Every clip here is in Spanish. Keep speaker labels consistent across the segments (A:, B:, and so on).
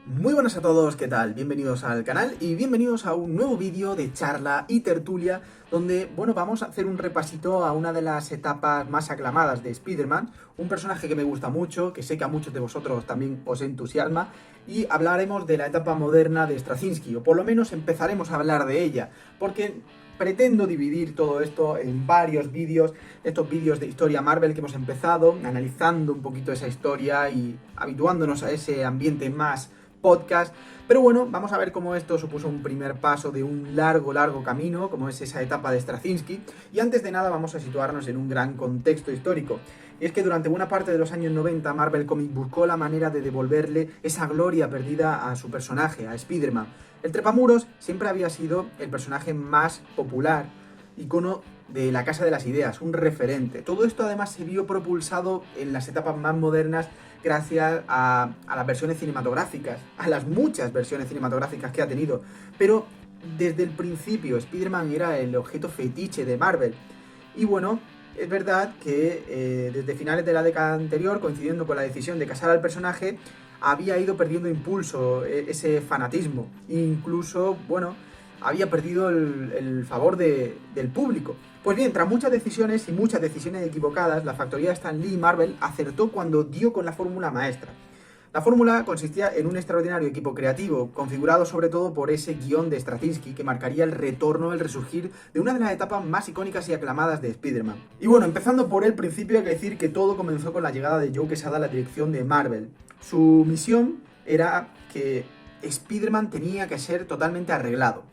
A: Muy buenas a todos, ¿qué tal? Bienvenidos al canal y bienvenidos a un nuevo vídeo de charla y tertulia donde, vamos a hacer un repasito a una de las etapas más aclamadas de Spider-Man, un personaje que me gusta mucho, que sé que a muchos de vosotros también os entusiasma, y hablaremos de la etapa moderna de Straczynski, o por lo menos empezaremos a hablar de ella, porque pretendo dividir todo esto en varios vídeos, estos vídeos de historia Marvel que hemos empezado, analizando un poquito esa historia y habituándonos a ese ambiente más podcast. Pero bueno, vamos a ver cómo esto supuso un primer paso de un largo camino, como es esa etapa de Straczynski. Y antes de nada vamos a situarnos en un gran contexto histórico. Y es que durante buena parte de los años 90 Marvel Comics buscó la manera de devolverle esa gloria perdida a su personaje, a Spider-Man. El Trepamuros siempre había sido el personaje más popular, icono de la Casa de las Ideas, un referente. Todo esto además se vio propulsado en las etapas más modernas gracias a las versiones cinematográficas, a las muchas versiones cinematográficas que ha tenido. Pero desde el principio Spider-Man era el objeto fetiche de Marvel. Y bueno, es verdad que desde finales de la década anterior, coincidiendo con la decisión de casar al personaje, había ido perdiendo impulso, ese fanatismo. Incluso, había perdido el favor del público. Pues bien, tras muchas decisiones y muchas decisiones equivocadas, la factoría Stan Lee Marvel acertó cuando dio con la fórmula maestra. La fórmula consistía en un extraordinario equipo creativo, configurado sobre todo por ese guión de Straczynski que marcaría el retorno, el resurgir de una de las etapas más icónicas y aclamadas de Spider-Man. Y bueno, empezando por el principio, hay que decir que todo comenzó con la llegada de Joe Quesada a la dirección de Marvel. Su misión era que Spider-Man tenía que ser totalmente arreglado.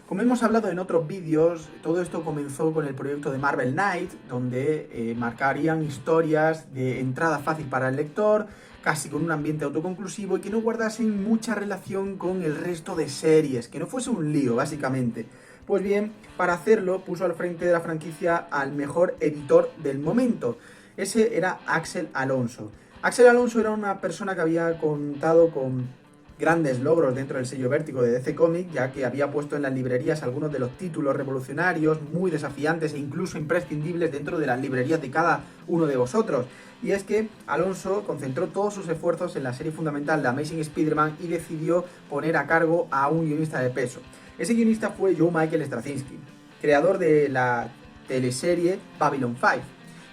A: Como hemos hablado en otros vídeos, todo esto comenzó con el proyecto de Marvel Knight, donde marcarían historias de entrada fácil para el lector, casi con un ambiente autoconclusivo y que no guardasen mucha relación con el resto de series, que no fuese un lío, básicamente. Pues bien, para hacerlo puso al frente de la franquicia al mejor editor del momento. Ese era Axel Alonso. Axel Alonso era una persona que había contado con grandes logros dentro del sello Vértigo de DC Comics, ya que había puesto en las librerías algunos de los títulos revolucionarios, muy desafiantes e incluso imprescindibles dentro de las librerías de cada uno de vosotros. Y es que Alonso concentró todos sus esfuerzos en la serie fundamental de Amazing Spider-Man y decidió poner a cargo a un guionista de peso. Ese guionista fue Joe Michael Straczynski, creador de la teleserie Babylon 5.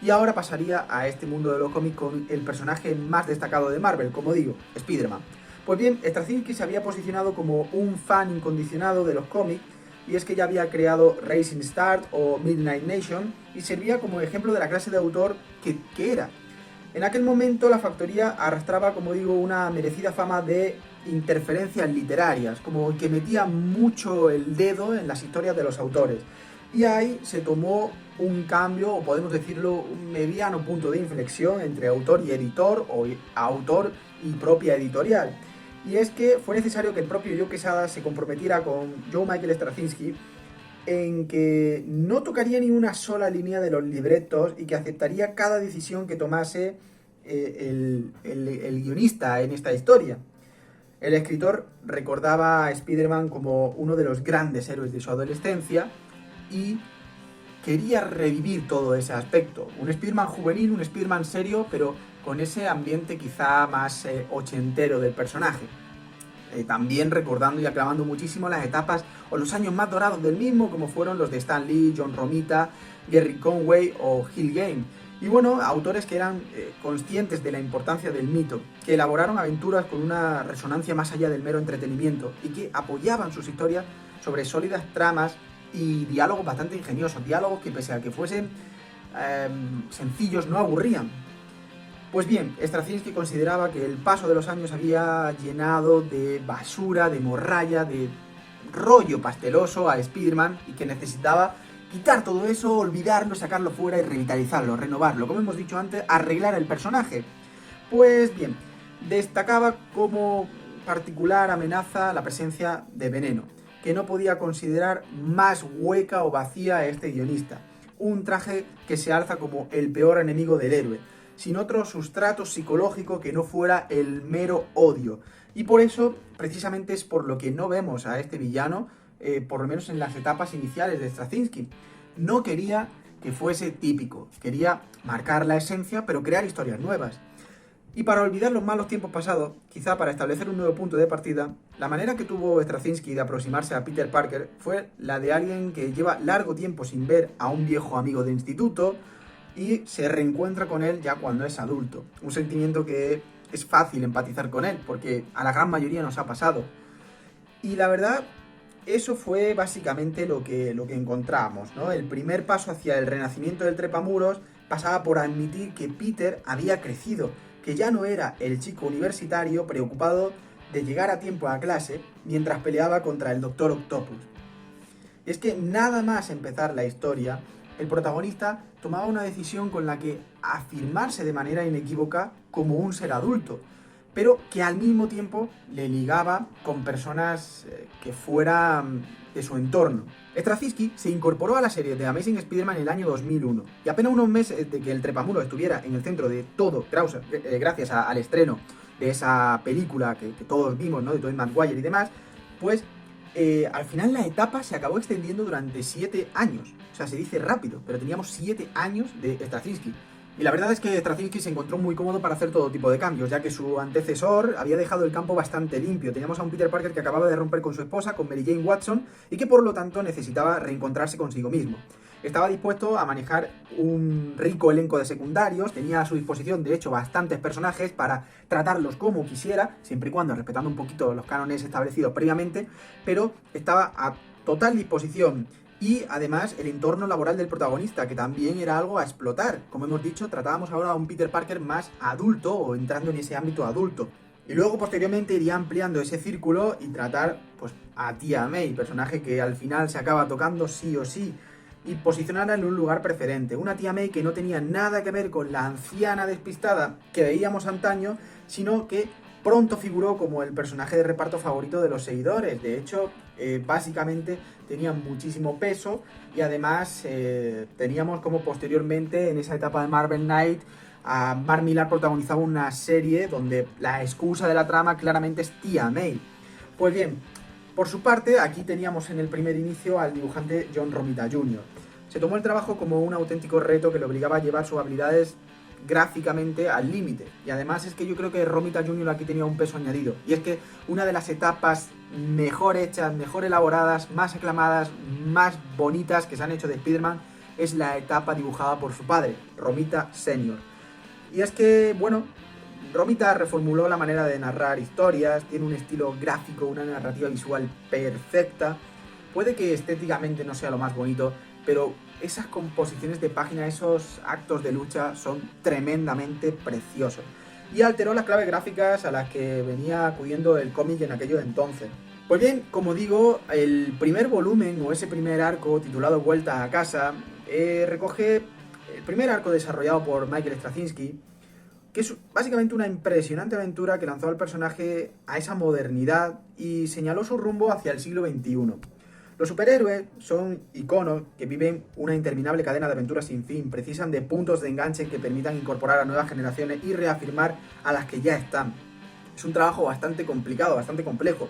A: Y ahora pasaría a este mundo de los cómics con el personaje más destacado de Marvel, como digo, Spider-Man. Pues bien, Straczynski se había posicionado como un fan incondicionado de los cómics, y es que ya había creado Racing Start o Midnight Nation y servía como ejemplo de la clase de autor que era. En aquel momento la factoría arrastraba, como digo, una merecida fama de interferencias literarias, como que metía mucho el dedo en las historias de los autores. Y ahí se tomó un cambio, o podemos decirlo, un mediano punto de inflexión entre autor y editor, o autor y propia editorial. Y es que fue necesario que el propio Joe Quesada se comprometiera con Joe Michael Straczynski en que no tocaría ni una sola línea de los libretos y que aceptaría cada decisión que tomase el guionista en esta historia. El escritor recordaba a Spider-Man como uno de los grandes héroes de su adolescencia y quería revivir todo ese aspecto. Un Spider-Man juvenil, un Spider-Man serio, pero con ese ambiente quizá más ochentero del personaje. También recordando y aclamando muchísimo las etapas o los años más dorados del mismo, como fueron los de Stan Lee, John Romita, Gerry Conway o Hill Game. Y bueno, autores que eran conscientes de la importancia del mito, que elaboraron aventuras con una resonancia más allá del mero entretenimiento y que apoyaban sus historias sobre sólidas tramas y diálogos bastante ingeniosos, diálogos que pese a que fuesen sencillos no aburrían. Pues bien, Straczynski consideraba que el paso de los años había llenado de basura, de morralla, de rollo pasteloso a Spider-Man y que necesitaba quitar todo eso, olvidarlo, sacarlo fuera y revitalizarlo, renovarlo, como hemos dicho antes, arreglar el personaje. Pues bien, destacaba como particular amenaza la presencia de Veneno, que no podía considerar más hueca o vacía a este guionista. Un traje que se alza como el peor enemigo del héroe, sin otro sustrato psicológico que no fuera el mero odio. Y por eso, precisamente es por lo que no vemos a este villano, por lo menos en las etapas iniciales de Straczynski. No quería que fuese típico, quería marcar la esencia, pero crear historias nuevas. Y para olvidar los malos tiempos pasados, quizá para establecer un nuevo punto de partida, la manera que tuvo Straczynski de aproximarse a Peter Parker fue la de alguien que lleva largo tiempo sin ver a un viejo amigo de instituto y se reencuentra con él ya cuando es adulto. Un sentimiento que es fácil empatizar con él, porque a la gran mayoría nos ha pasado. Y la verdad, eso fue básicamente lo que encontramos, ¿no? El primer paso hacia el renacimiento del trepamuros pasaba por admitir que Peter había crecido, que ya no era el chico universitario preocupado de llegar a tiempo a clase mientras peleaba contra el Doctor Octopus. Y es que nada más empezar la historia, el protagonista tomaba una decisión con la que afirmarse de manera inequívoca como un ser adulto, pero que al mismo tiempo le ligaba con personas que fueran de su entorno. Straczynski se incorporó a la serie de Amazing Spider-Man en el año 2001 y apenas unos meses de que el trepamuros estuviera en el centro de todo, gracias al estreno de esa película que todos vimos, ¿no? De Tobey Maguire y demás, pues al final la etapa se acabó extendiendo durante 7 años. O sea, se dice rápido, pero teníamos 7 años de Straczynski. Y la verdad es que Straczynski se encontró muy cómodo para hacer todo tipo de cambios, ya que su antecesor había dejado el campo bastante limpio. Teníamos a un Peter Parker que acababa de romper con su esposa, con Mary Jane Watson, y que por lo tanto necesitaba reencontrarse consigo mismo. Estaba dispuesto a manejar un rico elenco de secundarios, tenía a su disposición de hecho bastantes personajes para tratarlos como quisiera, siempre y cuando respetando un poquito los cánones establecidos previamente, pero estaba a total disposición. Y además el entorno laboral del protagonista, que también era algo a explotar. Como hemos dicho, tratábamos ahora a un Peter Parker más adulto o entrando en ese ámbito adulto. Y luego posteriormente iría ampliando ese círculo y tratar pues a Tía May, personaje que al final se acaba tocando sí o sí, y posicionarla en un lugar preferente. Una Tía May que no tenía nada que ver con la anciana despistada que veíamos antaño, sino que pronto figuró como el personaje de reparto favorito de los seguidores. De hecho, básicamente tenía muchísimo peso y además teníamos como posteriormente en esa etapa de Marvel Knight a Mark Millar protagonizaba una serie donde la excusa de la trama claramente es Tía May. Pues bien, por su parte aquí teníamos en el primer inicio al dibujante John Romita Jr. Se tomó el trabajo como un auténtico reto que le obligaba a llevar sus habilidades gráficamente al límite. Y además es que yo creo que Romita Jr. aquí tenía un peso añadido. Y es que una de las etapas mejor hechas, mejor elaboradas, más aclamadas, más bonitas que se han hecho de Spider-Man es la etapa dibujada por su padre, Romita Sr. Y es que, bueno, Romita reformuló la manera de narrar historias, tiene un estilo gráfico, una narrativa visual perfecta. Puede que estéticamente no sea lo más bonito, pero esas composiciones de página, esos actos de lucha son tremendamente preciosos. Y alteró las claves gráficas a las que venía acudiendo el cómic en aquello entonces. Pues bien, como digo, el primer volumen o ese primer arco titulado Vuelta a casa recoge el primer arco desarrollado por Michael Straczynski, que es básicamente una impresionante aventura que lanzó al personaje a esa modernidad y señaló su rumbo hacia el siglo XXI. Los superhéroes son iconos que viven una interminable cadena de aventuras sin fin, precisan de puntos de enganche que permitan incorporar a nuevas generaciones y reafirmar a las que ya están. Es un trabajo bastante complicado, bastante complejo,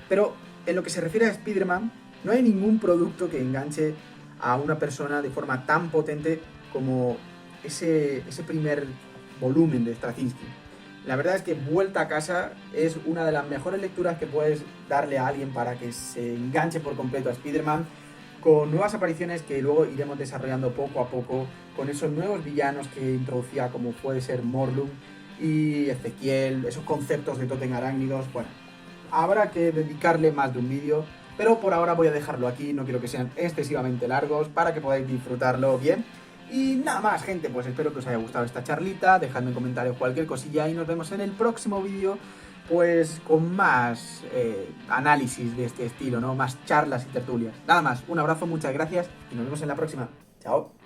A: pero en lo que se refiere a Spider-Man, no hay ningún producto que enganche a una persona de forma tan potente como ese primer volumen de Straczynski. La verdad es que Vuelta a casa es una de las mejores lecturas que puedes darle a alguien para que se enganche por completo a Spider-Man, con nuevas apariciones que luego iremos desarrollando poco a poco, con esos nuevos villanos que introducía como puede ser Morlun y Ezequiel, esos conceptos de tótem arácnidos. Bueno, habrá que dedicarle más de un vídeo, pero por ahora voy a dejarlo aquí, no quiero que sean excesivamente largos para que podáis disfrutarlo bien. Y nada más, gente, pues espero que os haya gustado esta charlita, dejadme en comentarios cualquier cosilla y nos vemos en el próximo vídeo, pues con más análisis de este estilo, ¿no? Más charlas y tertulias. Nada más, un abrazo, muchas gracias y nos vemos en la próxima. Chao.